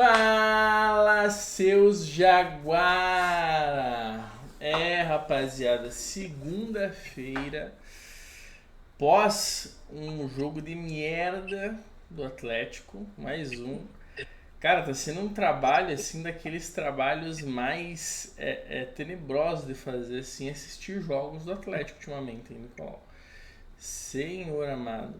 Fala, seus jaguara! Rapaziada, segunda-feira, pós um jogo de merda do Atlético, mais um. Cara, tá sendo um trabalho, assim, daqueles trabalhos mais tenebrosos de fazer, assim, assistir jogos do Atlético ultimamente, hein, Nicolau? Senhor amado.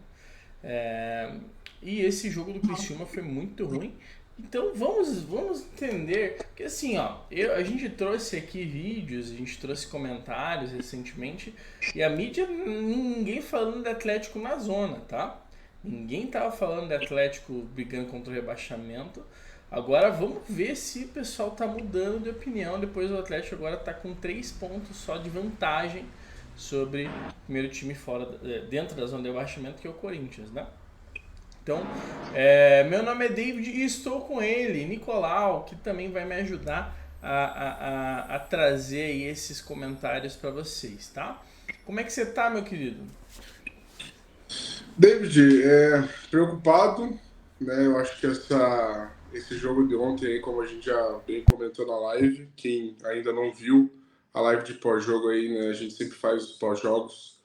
E esse jogo do Criciúma foi muito ruim. Então vamos entender, porque assim, ó, a gente trouxe aqui vídeos, a gente trouxe comentários recentemente, e a mídia, ninguém falando de Atlético na zona, tá? Ninguém tava falando de Atlético brigando contra o rebaixamento. Agora vamos ver se o pessoal tá mudando de opinião, depois o Atlético agora tá com 3 pontos só de vantagem sobre o primeiro time dentro da zona de rebaixamento, que é o Corinthians, né? Então, meu nome é David e estou com ele, Nicolau, que também vai me ajudar a trazer aí esses comentários para vocês, tá? Como é que você tá, meu querido? David, preocupado, né? Eu acho que esse jogo de ontem, aí, como a gente já bem comentou na live, quem ainda não viu a live de pós-jogo aí, né? A gente sempre faz os pós-jogos.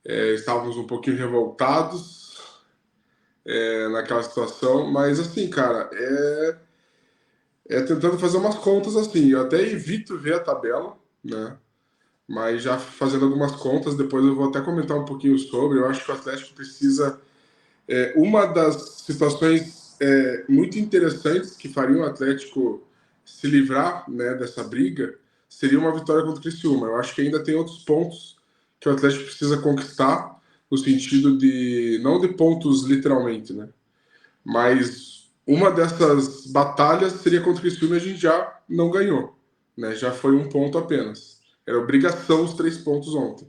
Estávamos um pouquinho revoltados naquela situação, mas assim, cara, tentando fazer umas contas assim. Eu até evito ver a tabela, né? Mas já fazendo algumas contas, depois eu vou até comentar um pouquinho sobre. Eu acho que o Atlético precisa. Uma das situações muito interessantes que faria o Atlético se livrar, né, dessa briga seria uma vitória contra o Criciúma. Eu acho que ainda tem outros pontos que o Atlético precisa conquistar, no sentido de, não de pontos literalmente, né? Mas uma dessas batalhas seria contra o Criciúma e a gente já não ganhou, né? Já foi um ponto apenas. Era obrigação os 3 pontos ontem.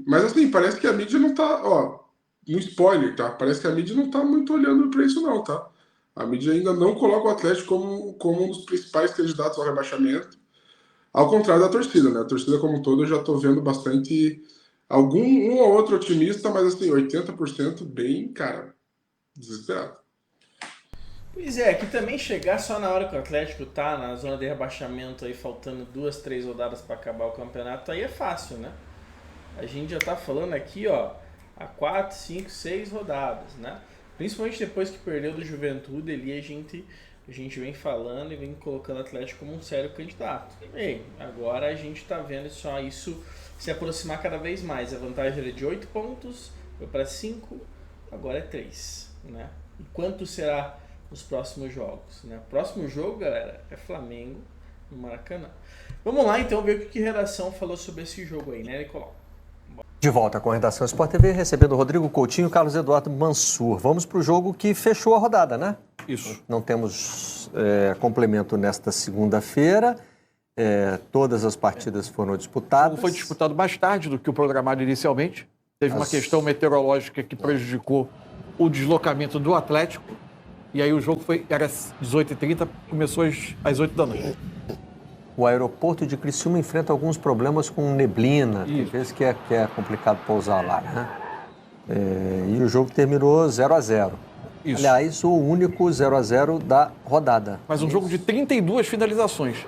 Mas assim, parece que a mídia não tá, ó, um spoiler, tá? Parece que a mídia não tá muito olhando para isso não, tá? A mídia ainda não coloca o Atlético como um dos principais candidatos ao rebaixamento, ao contrário da torcida, né? A torcida como um todo eu já tô vendo bastante, um ou outro otimista, mas assim, 80% bem, cara, desesperado. Pois é, que também chegar só na hora que o Atlético tá na zona de rebaixamento aí, faltando 2, 3 rodadas para acabar o campeonato, aí é fácil, né? A gente já tá falando aqui, ó, há 4, 5, 6 rodadas, né? Principalmente depois que perdeu do Juventude, ali a gente vem falando e vem colocando o Atlético como um sério candidato. E agora a gente tá vendo só isso se aproximar cada vez mais. A vantagem era de 8 pontos, foi para 5, agora é 3, né? E quanto será os próximos jogos, né? O próximo jogo, galera, é Flamengo no Maracanã. Vamos lá então ver o que a redação falou sobre esse jogo aí, né, Nicolau? De volta com a redação Sport TV, recebendo Rodrigo Coutinho e Carlos Eduardo Mansur. Vamos para o jogo que fechou a rodada, né? Isso. Não temos complemento nesta segunda-feira. Todas as partidas foram disputadas. Foi disputado mais tarde do que o programado inicialmente. Teve uma questão meteorológica que prejudicou o deslocamento do Atlético. E aí o jogo era às 18h30, começou às 8 da noite. O aeroporto de Criciúma enfrenta alguns problemas com neblina. Tem vezes que é complicado pousar lá, né? E o jogo terminou 0-0. Isso. Aliás, o único 0-0 da rodada. Mas um jogo de 32 finalizações.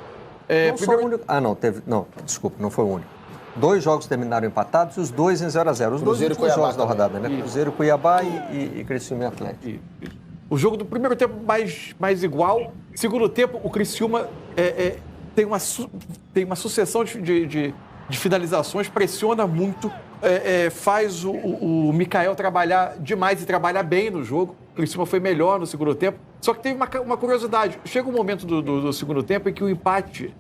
Desculpa, não foi o único. 2 jogos terminaram empatados e os 2 em 0-0. Os Cruzeiro 2 últimos jogos Cuiabá da rodada, né? Isso. Cruzeiro, Cuiabá e Criciúma e Atlético. Isso. O jogo do primeiro tempo mais igual. Segundo tempo, o Criciúma tem uma sucessão de finalizações, pressiona muito, faz o Mikael trabalhar demais e trabalhar bem no jogo. O Criciúma foi melhor no segundo tempo. Só que teve uma curiosidade. Chega um momento do segundo tempo em que o empate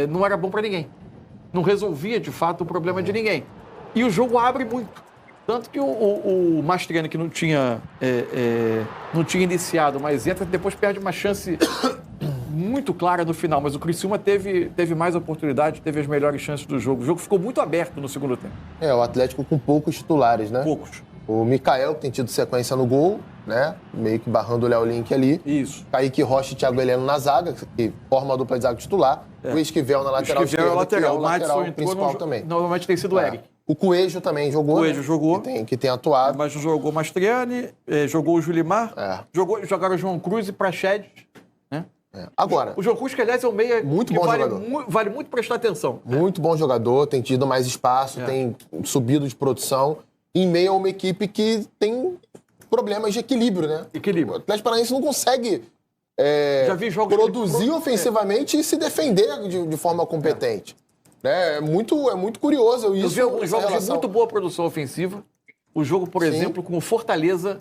não era bom para ninguém. Não resolvia, de fato, o problema de ninguém. E o jogo abre muito. Tanto que o Mastriani, que não tinha iniciado, mas entra, depois perde uma chance muito clara no final. Mas o Criciúma teve mais oportunidade, teve as melhores chances do jogo. O jogo ficou muito aberto no segundo tempo. O Atlético com poucos titulares, né? Poucos. O Mikael, que tem tido sequência no gol, né? Meio que barrando o Léo Link ali. Isso. Kaique Rocha e Thiago Heleno na zaga, que forma a dupla de zaga titular. O Esquivel na lateral esquerda, é o lateral. que é o lateral principal também. Normalmente tem sido o Eric. O Coelho também jogou. O Coelho né? jogou. Que tem atuado. Mas não jogou Mastriani, jogou o Julimar, jogaram o João Cruz e Praxedes. Né? Agora, o João Cruz, que aliás é um meia muito que bom vale, jogador. vale muito prestar atenção. Muito bom jogador, tem tido mais espaço, tem subido de produção, em meio a uma equipe que tem problemas de equilíbrio, né? Equilíbrio. O Atlético Paranaense não consegue Já vi jogos produzir ofensivamente e se defender de forma competente. É muito curioso isso. Eu vi alguns jogos de relação. muito boa produção ofensiva. O jogo, por exemplo, com o Fortaleza,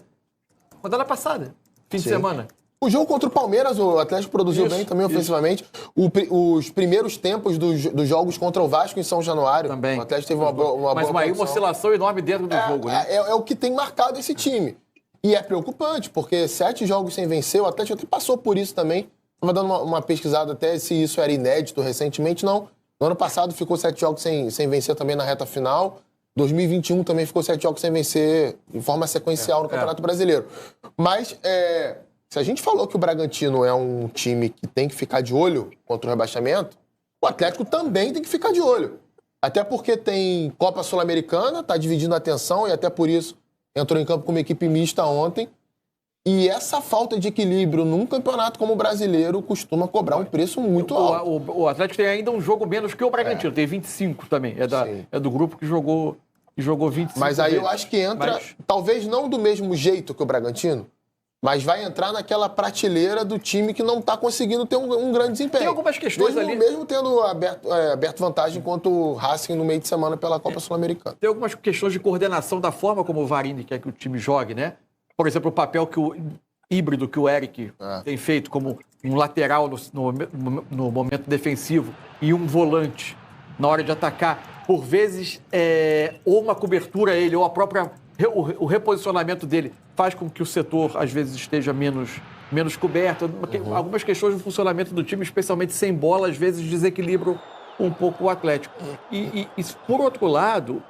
rodada passada, fim de semana. O jogo contra o Palmeiras, o Atlético produziu bem também ofensivamente. Os primeiros tempos dos jogos contra o Vasco em São Januário. Também. O Atlético teve uma boa Mas uma produção. oscilação enorme dentro do jogo, né? É o que tem marcado esse time. E é preocupante, porque 7 jogos sem vencer, o Atlético até passou por isso também. Estava dando uma pesquisada até se isso era inédito recentemente, não. No ano passado ficou 7 jogos sem vencer também na reta final. 2021 também ficou 7 jogos sem vencer de forma sequencial no Campeonato Brasileiro. Mas se a gente falou que o Bragantino é um time que tem que ficar de olho contra o rebaixamento, o Atlético também tem que ficar de olho. Até porque tem Copa Sul-Americana, está dividindo a atenção e até por isso entrou em campo com uma equipe mista ontem. E essa falta de equilíbrio num campeonato como o brasileiro costuma cobrar um preço muito alto. O Atlético tem ainda um jogo menos que o Bragantino, tem 25 também. É do grupo que jogou 25. Mas aí eu acho que entra, talvez não do mesmo jeito que o Bragantino, mas vai entrar naquela prateleira do time que não está conseguindo ter um grande desempenho. Tem algumas questões ali. Mesmo tendo aberto vantagem contra o Racing no meio de semana pela Copa Sul-Americana. Tem algumas questões de coordenação da forma como o Varini quer que o time jogue, né? Por exemplo, o papel híbrido que o Eric tem feito como um lateral no momento defensivo e um volante na hora de atacar. Por vezes, ou uma cobertura a ele, ou o reposicionamento dele faz com que o setor, às vezes, esteja menos coberto. Algumas questões do funcionamento do time, especialmente sem bola, às vezes desequilibram um pouco o Atlético. E por outro lado,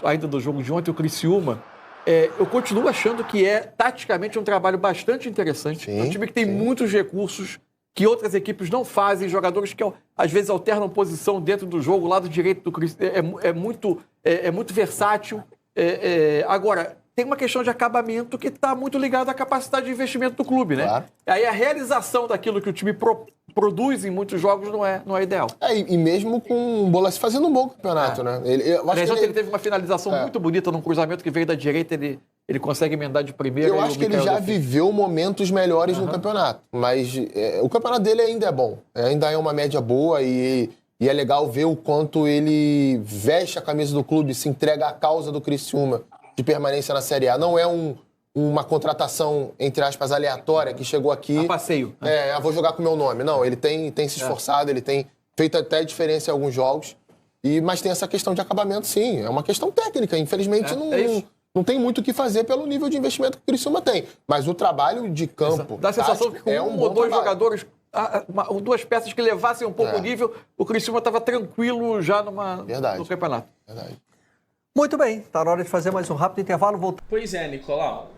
ainda do jogo de ontem, o Criciúma, eu continuo achando que taticamente um trabalho bastante interessante. É um time que tem muitos recursos que outras equipes não fazem, jogadores que às vezes alternam posição dentro do jogo, o lado direito do Criciúma é muito versátil. Agora, tem uma questão de acabamento que está muito ligada à capacidade de investimento do clube, né? Claro. Aí a realização daquilo que o time produz em muitos jogos não é ideal. E mesmo com o Bolassi fazendo um bom campeonato, né? Ele teve uma finalização muito bonita num cruzamento que veio da direita, ele consegue emendar de primeira. Eu acho que ele já viveu momentos melhores no campeonato, mas o campeonato dele ainda é bom. Ainda é uma média boa e é legal ver o quanto ele veste a camisa do clube, se entrega à causa do Criciúma de permanência na Série A. Não é uma contratação, entre aspas, aleatória, que chegou aqui... A passeio. Vou jogar com o meu nome. Não, ele tem se esforçado, ele tem feito até diferença em alguns jogos, mas tem essa questão de acabamento, sim. É uma questão técnica. Infelizmente, não tem muito o que fazer pelo nível de investimento que o Criciúma tem. Mas o trabalho de campo... Dá a sensação que com um ou dois jogadores... duas peças que levassem um pouco o nível, o Criciúma estava tranquilo já no campeonato. Verdade. Muito bem, está na hora de fazer mais um rápido intervalo. Pois é, Nicolau,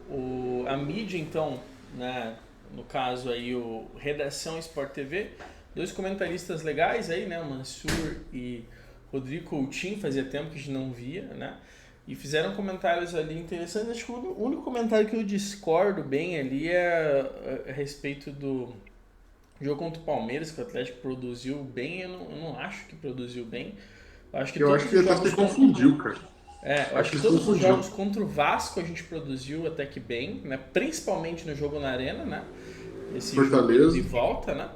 a mídia então, né, no caso aí o Redação Sport TV, 2 comentaristas legais aí, né, o Mansur e Rodrigo Coutinho, fazia tempo que a gente não via, né, e fizeram comentários ali interessantes. Acho que o único comentário que eu discordo bem ali é a respeito do jogo contra o Palmeiras, que o Atlético produziu bem. Eu não acho que produziu bem. Eu acho que ele até se confundiu, cara. Eu acho que todos os jogos contra o Vasco a gente produziu até que bem, né? Principalmente no jogo na Arena, né? Esse Fortaleza. jogo de volta, né?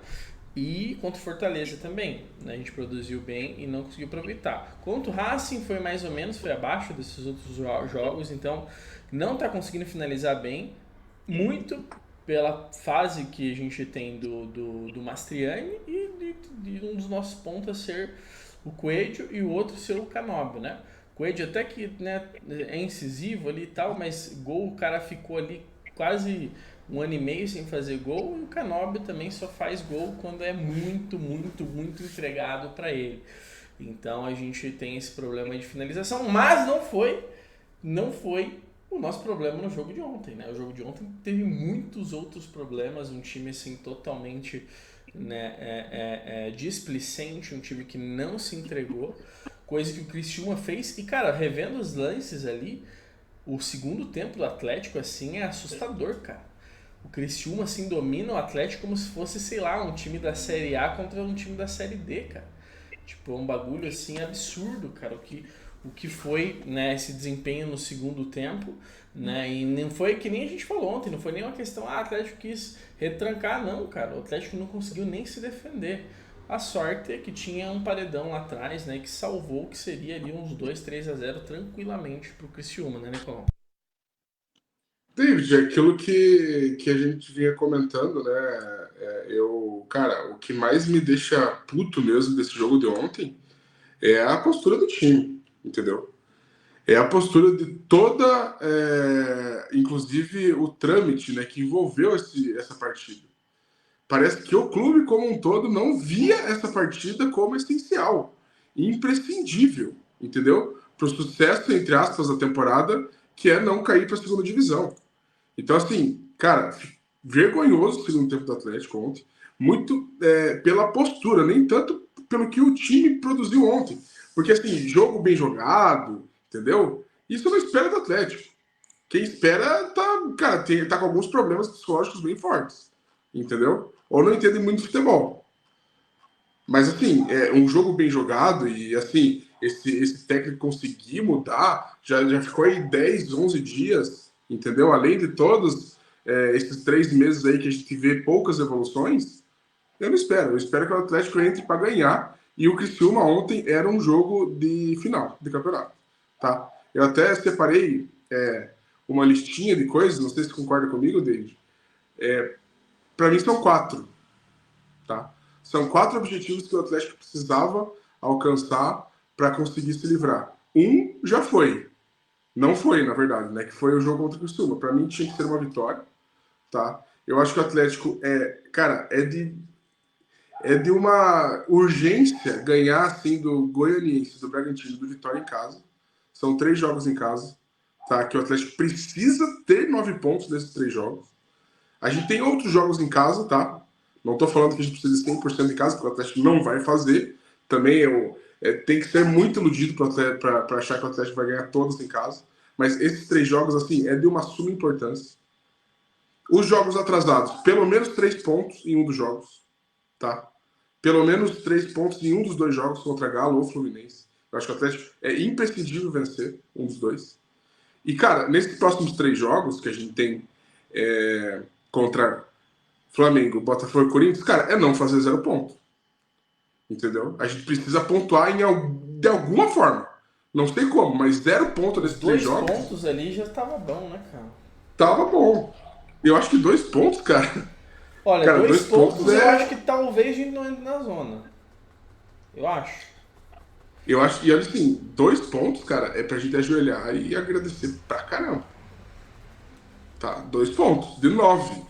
E contra o Fortaleza também, né? A gente produziu bem e não conseguiu aproveitar. Contra o Racing foi mais ou menos, foi abaixo desses outros jogos, então não está conseguindo finalizar bem, muito pela fase que a gente tem do Mastriani e de um dos nossos pontas ser o Coelho e o outro ser o Canóbio, né? O Coelho até que, né, é incisivo ali e tal, mas gol, o cara ficou ali quase 1 ano e meio sem fazer gol, e o Canóbio também só faz gol quando é muito, muito, muito entregado para ele. Então a gente tem esse problema de finalização, mas não foi o nosso problema no jogo de ontem, né? O jogo de ontem teve muitos outros problemas, um time assim totalmente, né, displicente, um time que não se entregou. coisa que o Criciúma fez. E, cara, revendo os lances ali, o segundo tempo do Atlético, assim, é assustador, cara. O Criciúma, assim, domina o Atlético como se fosse, sei lá, um time da Série A contra um time da Série D, cara. Tipo, é um bagulho, assim, absurdo, cara, o que foi, né, esse desempenho no segundo tempo, né, e não foi que nem a gente falou ontem, não foi nem uma questão, o Atlético quis retrancar, não, cara, o Atlético não conseguiu nem se defender. A sorte é que tinha um paredão lá atrás, né, que salvou que seria ali uns 2-3-0 tranquilamente pro Criciúma, né, Nicolão? David, é aquilo que a gente vinha comentando, né? Cara, o que mais me deixa puto mesmo desse jogo de ontem é a postura do time, entendeu? É a postura de toda, inclusive o trâmite, né, que envolveu essa partida. Parece que o clube como um todo não via essa partida como essencial, imprescindível, entendeu? Para o sucesso, entre aspas, da temporada, que é não cair para a segunda divisão. Então, assim, cara, vergonhoso o segundo tempo do Atlético ontem. Muito pela postura, nem tanto pelo que o time produziu ontem. Porque, assim, jogo bem jogado, entendeu? Isso eu não espero do Atlético. Quem espera tá com alguns problemas psicológicos bem fortes, entendeu? Ou não entende muito de futebol. Mas, assim, é um jogo bem jogado e, assim, esse técnico conseguir mudar, já ficou aí 10, 11 dias, entendeu? Além de todos esses 3 meses aí que a gente vê poucas evoluções, eu não espero. Eu espero que o Atlético entre para ganhar. E o Criciúma ontem era um jogo de final de campeonato, tá? Eu até separei uma listinha de coisas, não sei se concorda comigo, David. Para mim são 4, tá? São 4 objetivos que o Atlético precisava alcançar para conseguir se livrar. Um já foi. Não foi, na verdade, né? Que foi o jogo contra o Criciúma. Para mim tinha que ser uma vitória, tá? Eu acho que o Atlético é de uma urgência ganhar assim do Goianiense, do Bragantino, do Vitória em casa. São 3 jogos em casa, tá? Que o Atlético precisa ter 9 pontos nesses 3 jogos. A gente tem outros jogos em casa, tá? Não tô falando que a gente precisa de 100% em casa, porque o Atlético não vai fazer. Também tem que ser muito iludido para achar que o Atlético vai ganhar todos em casa. Mas esses 3 jogos, assim, é de uma suma importância. Os jogos atrasados, pelo menos 3 pontos em um dos jogos, tá? Pelo menos 3 pontos em um dos 2 jogos contra Galo ou Fluminense. Eu acho que o Atlético é imprescindível vencer um dos 2. E, cara, nesses próximos 3 jogos que a gente tem contra Flamengo, Botafogo e Corinthians, cara, é não fazer 0 ponto. Entendeu? A gente precisa pontuar de alguma forma. Não sei como, mas 0 ponto nesses 3 jogos. 2 pontos ali já tava bom, né, cara? Tava bom. Eu acho que 2 pontos, cara. Olha, cara, 2 pontos eu acho que talvez a gente não entre na zona. Eu acho. E olha assim, 2 pontos, cara, é pra gente ajoelhar e agradecer pra caramba. Tá, 2 pontos, de 9.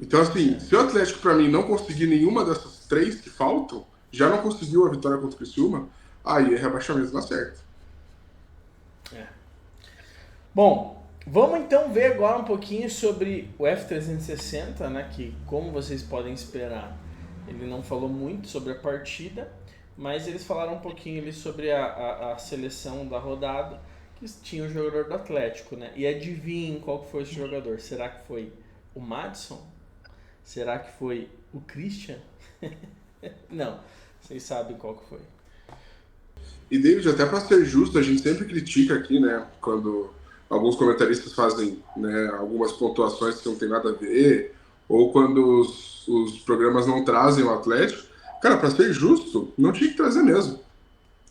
Então, assim, se o Atlético, pra mim, não conseguir nenhuma dessas 3 que faltam, já não conseguiu a vitória contra o Criciúma, aí é rebaixamento na certa. Bom, vamos então ver agora um pouquinho sobre o F360, né, que, como vocês podem esperar, ele não falou muito sobre a partida, mas eles falaram um pouquinho ali sobre a seleção da rodada, que tinha o jogador do Atlético, né? E adivinhem qual foi esse jogador. Será que foi o Madison? Será que foi o Christian? Não, vocês sabem qual que foi. E, David, até para ser justo, a gente sempre critica aqui, né, quando alguns comentaristas fazem, né, algumas pontuações que não tem nada a ver, ou quando os programas não trazem o Atlético. Cara, para ser justo, não tinha que trazer mesmo.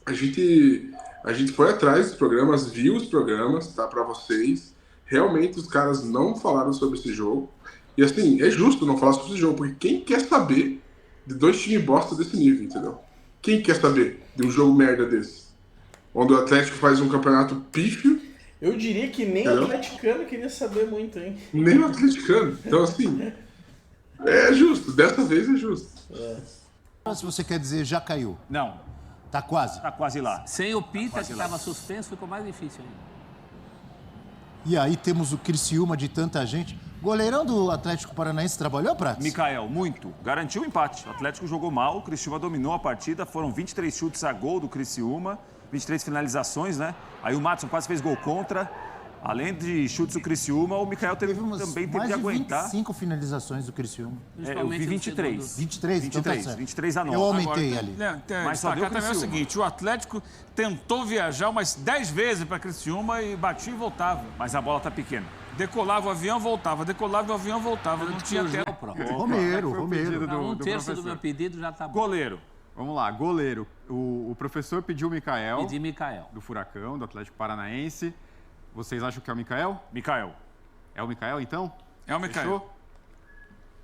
A gente foi atrás dos programas, viu os programas, tá, para vocês. Realmente os caras não falaram sobre esse jogo. E assim, é justo não falar sobre esse jogo, porque quem quer saber de 2 times bosta desse nível, entendeu? Quem quer saber de um jogo merda desse? Onde o Atlético faz um campeonato pífio. Eu diria que nem o atleticano queria saber muito, hein? Nem o atleticano. Então, assim, é justo. Dessa vez é justo. Se você quer dizer, já caiu. Não. Tá quase. Tá quase lá. Sem o Pita, que estava suspenso, ficou mais difícil ainda. E aí temos o Criciúma de tanta gente. Goleirão do Atlético Paranaense trabalhou, Prats? Mikael, muito. Garantiu o empate. O Atlético jogou mal, o Criciúma dominou a partida. Foram 23 chutes a gol do Criciúma, 23 finalizações, né? Aí o Maddson quase fez gol contra. Além de chutes do Criciúma, o Mikael também teve de aguentar. 25 finalizações do Criciúma. Eu vi 23. 23? Então tá certo. 23 a 9. Eu aumentei ali. Mas só deu também é o seguinte, o Atlético tentou viajar umas 10 vezes para Criciúma e batia e voltava. Mas a bola tá pequena. Decolava o avião, voltava. Decolava o avião, voltava. Não tinha tempo. Romero. Um terço do meu pedido já tá bom. Goleiro. Vamos lá, goleiro. O professor pediu o Mikael. Pedi Mikael. Do Furacão, do Atlético Paranaense. Vocês acham que é o Mikael? Mikael. É o Mikael, então? É o Mikael. Fechou?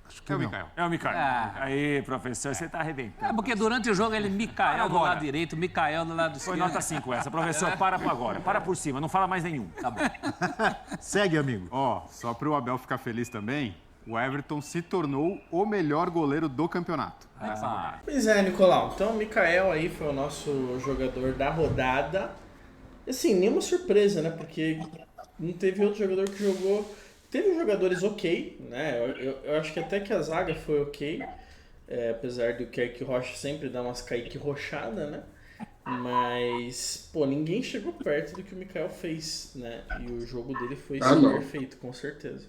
Acho que é o Mikael. É o Mikael. Aí, professor, você tá arrebentando. Porque durante o jogo ele Mikael do lado direito, Mikael do lado Foi esquerdo. nota 5 essa. Professor, para por agora. Para por cima, não fala mais nenhum. Tá bom. Segue, amigo. Ó, só para o Abel ficar feliz também, o Everton se tornou o melhor goleiro do campeonato. Pois é, Nicolau. Então, o Mikael aí foi o nosso jogador da rodada. Assim, nenhuma surpresa, né? Porque não teve outro jogador que jogou... Teve jogadores ok, né? Eu acho que até que a zaga foi ok. Apesar do Kaique Rocha sempre dar umas Kaique rochada, né? Mas, pô, ninguém chegou perto do que o Mikael fez, né? E o jogo dele foi perfeito, com certeza.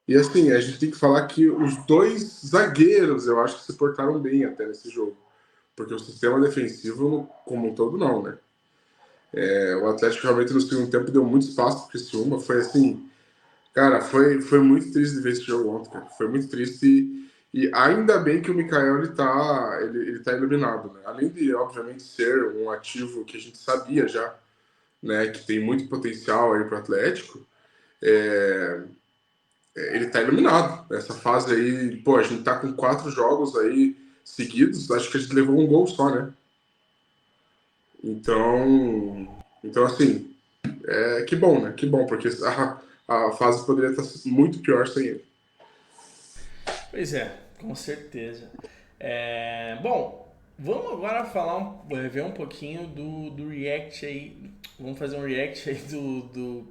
E assim, a gente tem que falar que os dois zagueiros, eu acho que se portaram bem até nesse jogo. Porque o sistema defensivo, como um todo, não, né? O Atlético realmente no segundo tempo deu muito espaço pro Criciúma. Foi assim, cara, foi muito triste de ver esse jogo ontem, cara. Foi muito triste e ainda bem que o Mikael ele tá iluminado, né? Além de, obviamente, ser um ativo que a gente sabia já, né, que tem muito potencial aí pro Atlético, ele tá iluminado. Essa fase aí, pô, a gente tá com 4 jogos aí seguidos, acho que a gente levou um gol só, né? Então assim, que bom, né? Que bom, porque a fase poderia estar muito pior sem ele. Pois é, com certeza. Bom, vamos agora ver um pouquinho do react aí. Vamos fazer um react aí do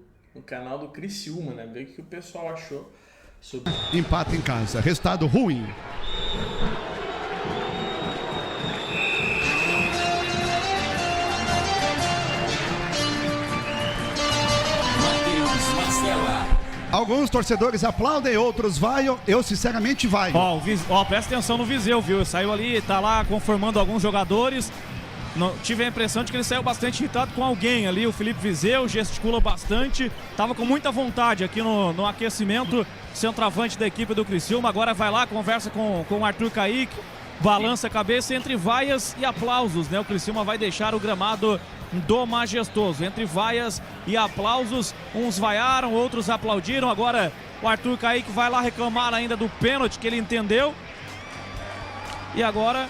canal do Criciúma, né? Ver o que o pessoal achou sobre... Empate em casa, resultado ruim. Alguns torcedores aplaudem, outros vaiam. Eu, sinceramente, vaio. Presta atenção no Viseu, viu? Saiu ali, tá lá conformando alguns jogadores. Tive a impressão de que ele saiu bastante irritado com alguém ali. O Felipe Viseu gesticula bastante. Tava com muita vontade aqui no aquecimento. Centroavante da equipe do Criciúma. Agora vai lá, conversa com o Arthur Kaique. Balança a cabeça entre vaias e aplausos, né? O Criciúma vai deixar o gramado do Majestoso. Entre vaias e aplausos, uns vaiaram, outros aplaudiram. Agora o Arthur Kaique vai lá reclamar ainda do pênalti que ele entendeu. E agora...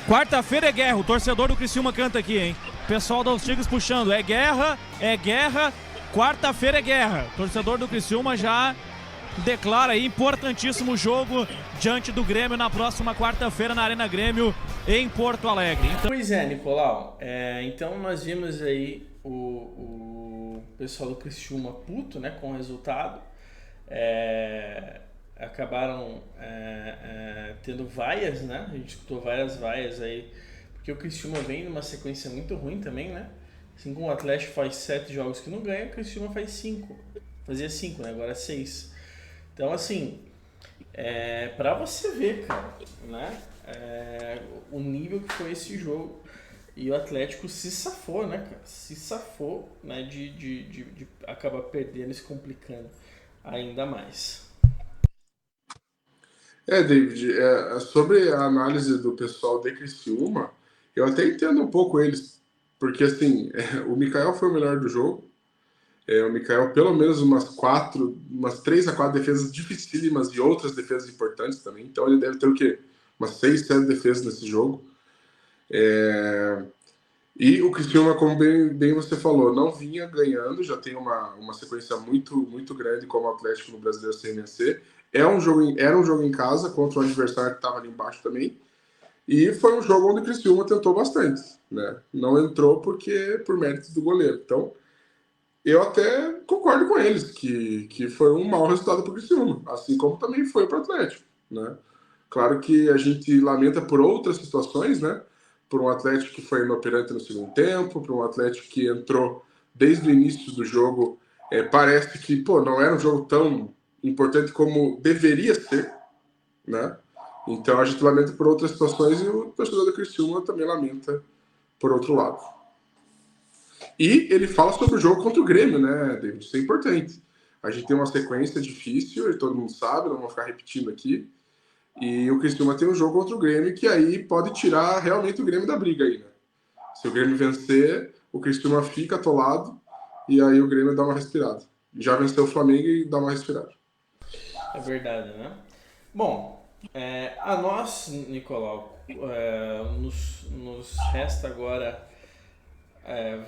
Quarta-feira é guerra, o torcedor do Criciúma canta aqui, hein? Pessoal dos Tigres puxando, é guerra, quarta-feira é guerra. O torcedor do Criciúma já declara aí importantíssimo jogo diante do Grêmio na próxima quarta-feira na Arena Grêmio em Porto Alegre. Pois é, Nicolau, então nós vimos aí o pessoal do Criciúma puto, né, com o resultado. Acabaram tendo vaias, né? A gente escutou várias vaias aí, porque o Criciúma vem numa sequência muito ruim também, né? Assim como o Atlético faz 7 jogos que não ganha, o Criciúma faz 5. Fazia 5, né? Agora 6. Então, assim, pra você ver, cara, né? O nível que foi esse jogo. E o Atlético se safou, né, cara? Se safou, né? De acabar perdendo e se complicando ainda mais. David, sobre a análise do pessoal de Criciúma, eu até entendo um pouco eles, porque assim, o Mikael foi o melhor do jogo. O Mikael, pelo menos umas 3 a 4 defesas dificílimas e outras defesas importantes também. Então ele deve ter o quê? Umas 6, 7 defesas nesse jogo. E o Criciúma, como bem você falou, não vinha ganhando, já tem uma sequência muito, muito grande como Atlético no Brasileiro sem vencer. Era um jogo em casa contra um adversário que estava ali embaixo também. E foi um jogo onde o Criciúma tentou bastante, né? Não entrou por méritos do goleiro. Então, eu até concordo com eles que foi um mau resultado para o Criciúma, assim como também foi para o Atlético, né? Claro que a gente lamenta por outras situações, né? Por um Atlético que foi inoperante no segundo tempo, por um Atlético que entrou desde o início do jogo, parece que não era um jogo tão importante como deveria ser, né? Então a gente lamenta por outras situações e o torcedor do Criciúma também lamenta por outro lado. E ele fala sobre o jogo contra o Grêmio, né, David? Isso é importante. A gente tem uma sequência difícil, e todo mundo sabe, não vou ficar repetindo aqui. E o Criciúma tem um jogo contra o Grêmio que aí pode tirar realmente o Grêmio da briga aí, né? Se o Grêmio vencer, o Criciúma fica atolado e aí o Grêmio dá uma respirada. Já venceu o Flamengo e dá uma respirada. É verdade, né? Bom, a nós, Nicolau, nos resta agora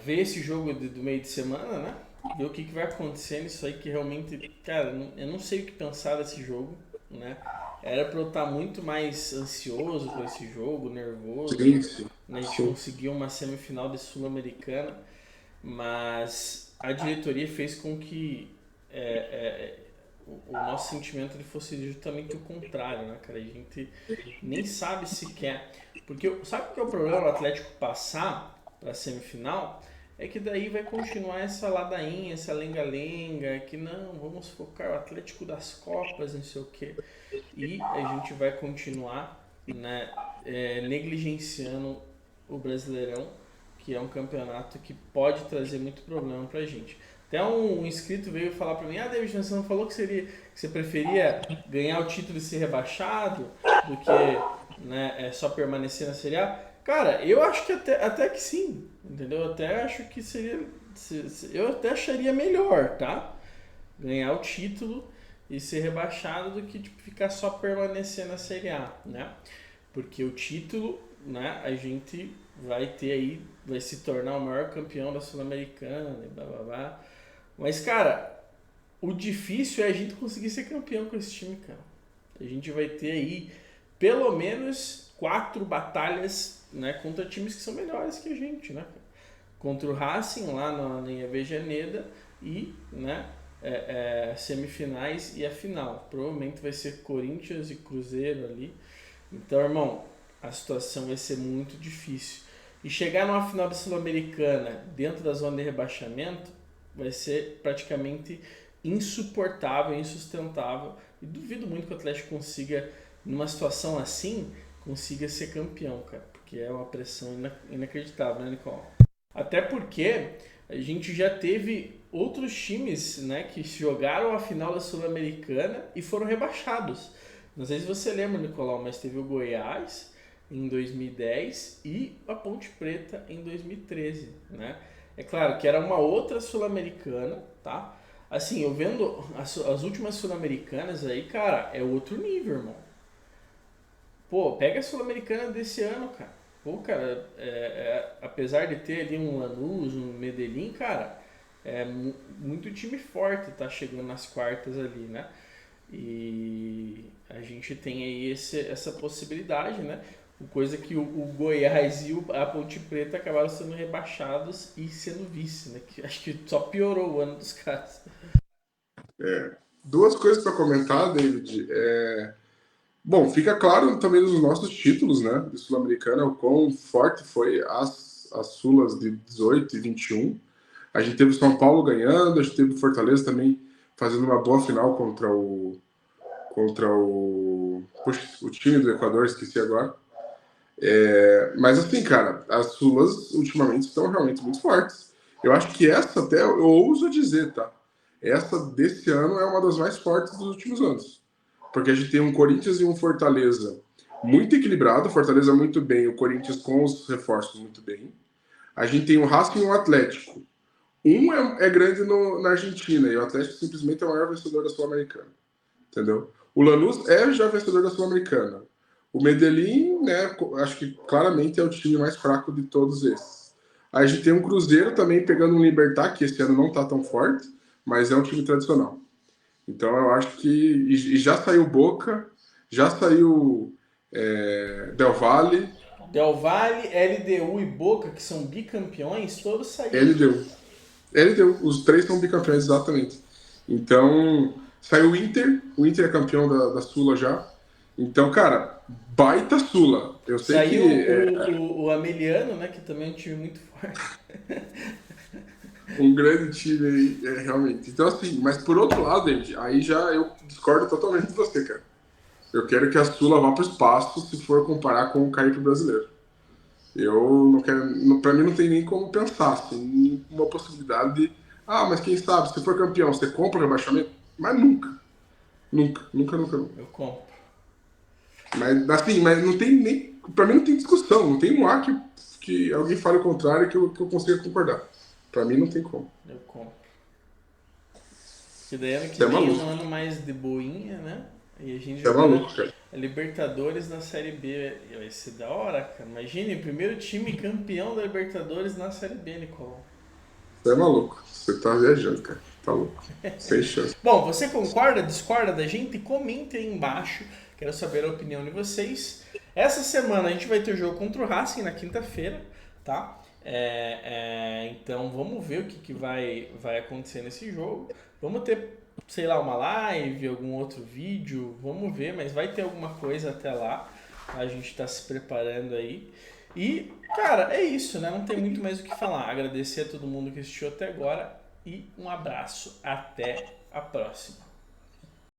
ver esse jogo do meio de semana, né? Ver o que vai acontecer nisso aí, que realmente, cara, eu não sei o que pensar desse jogo, né? Era pra eu estar muito mais ansioso com esse jogo, nervoso. Sim. Né? A gente conseguiu uma semifinal de Sul-Americana, mas a diretoria fez com que o nosso sentimento ele fosse justamente o contrário, né, cara? A gente nem sabe se quer. Porque sabe o que é o problema do Atlético passar para a semifinal? É que daí vai continuar essa ladainha, essa lenga-lenga, que não, vamos focar o Atlético das Copas, não sei o quê. E a gente vai continuar, né, negligenciando o Brasileirão, que é um campeonato que pode trazer muito problema pra gente. Até um inscrito veio falar pra mim, David, você não falou que você preferia ganhar o título e ser rebaixado do que, né, só permanecer na Série A? Cara, eu acho que até que sim, entendeu? Eu até acho que eu até acharia melhor, tá? Ganhar o título e ser rebaixado do que ficar só permanecer na Série A, né? Porque o título, né, a gente vai ter aí, vai se tornar o maior campeão da Sul-Americana e blá blá blá. Mas, cara, o difícil é a gente conseguir ser campeão com esse time, cara. A gente vai ter aí pelo menos 4 batalhas, né, contra times que são melhores que a gente, né? Contra o Racing lá em Avejaneda e, né, semifinais e a final. Provavelmente vai ser Corinthians e Cruzeiro ali. Então, irmão, a situação vai ser muito difícil. E chegar numa final da Sul-Americana dentro da zona de rebaixamento vai ser praticamente insuportável, insustentável. E duvido muito que o Atlético consiga, numa situação assim, consiga ser campeão, cara. Porque é uma pressão inacreditável, né, Nicole? Até porque a gente já teve outros times, né, que jogaram a final da Sul-Americana e foram rebaixados. Não sei se você lembra, Nicolau, mas teve o Goiás em 2010 e a Ponte Preta em 2013, né? É claro que era uma outra Sul-Americana, tá? Assim, eu vendo as últimas Sul-Americanas aí, cara, é outro nível, irmão. Pô, pega a Sul-Americana desse ano, cara. Pô, cara, apesar de ter ali um Lanús, um Medellín, cara, muito time forte tá chegando nas quartas ali, né? E a gente tem aí essa possibilidade, né? Coisa que o Goiás e a Ponte Preta acabaram sendo rebaixados e sendo vice, né? Que acho que só piorou o ano dos caras. Duas coisas para comentar, David. Bom, fica claro também nos nossos títulos, né, de Sul-Americana, o quão forte foi as Sulas de 18 e 21. A gente teve o São Paulo ganhando, a gente teve o Fortaleza também fazendo uma boa final contra o time do Equador, esqueci agora. Mas assim, cara, as Sulas ultimamente estão realmente muito fortes. Eu acho que essa até, eu ouso dizer, tá? Essa desse ano é uma das mais fortes dos últimos anos. Porque a gente tem um Corinthians e um Fortaleza muito equilibrado, Fortaleza muito bem, o Corinthians com os reforços muito bem. A gente tem um Racing e um Atlético. Um é grande na Argentina e o Atlético simplesmente é o maior vencedor da Sul-Americana. Entendeu? O Lanús é já vencedor da Sul-Americana. O Medellín, né, acho que claramente é o time mais fraco de todos esses. Aí a gente tem um Cruzeiro também pegando um Libertad, que esse ano não está tão forte, mas é um time tradicional. Então eu acho que... E já saiu Boca, já saiu Del Valle. Del Valle, LDU e Boca, que são bicampeões, todos saíram. LDU. LDU, os 3 são bicampeões, exatamente. Então, saiu o Inter é campeão da Sula já. Então, cara, baita Sula. Eu sei saiu que... o Ameliano, né, que também é um time muito forte. Um grande time aí, realmente. Então, assim, mas por outro lado, David, aí já eu discordo totalmente de você, cara. Eu quero que a Sula vá para o espaço se for comparar com o Caribe brasileiro. Eu não quero... Pra mim não tem nem como pensar, assim, uma possibilidade de... mas quem sabe, se for campeão, você compra o rebaixamento? Mas nunca. Nunca. Eu compro. Mas, assim, mas não tem nem... Pra mim não tem discussão, não tem um ar que alguém fale o contrário que eu consiga concordar. Pra mim não tem como. Eu compro. Que daí ano que vem é um ano mais de boinha, né? E a gente maluco, cara. A Libertadores na Série B. Vai ser da hora, cara. Imagine, o primeiro time campeão da Libertadores na Série B, Nicolau. Você é maluco. Você tá viajando, cara. Tá louco. Sem chance. Bom, você concorda, discorda da gente? Comente aí embaixo. Quero saber a opinião de vocês. Essa semana a gente vai ter o jogo contra o Racing na quinta-feira, tá? Então vamos ver o que vai acontecer nesse jogo. Vamos ter, sei lá, uma live, algum outro vídeo, vamos ver, mas vai ter alguma coisa até lá. A gente tá se preparando aí. E, cara, é isso, né? Não tem muito mais o que falar. Agradecer a todo mundo que assistiu até agora e um abraço. Até a próxima.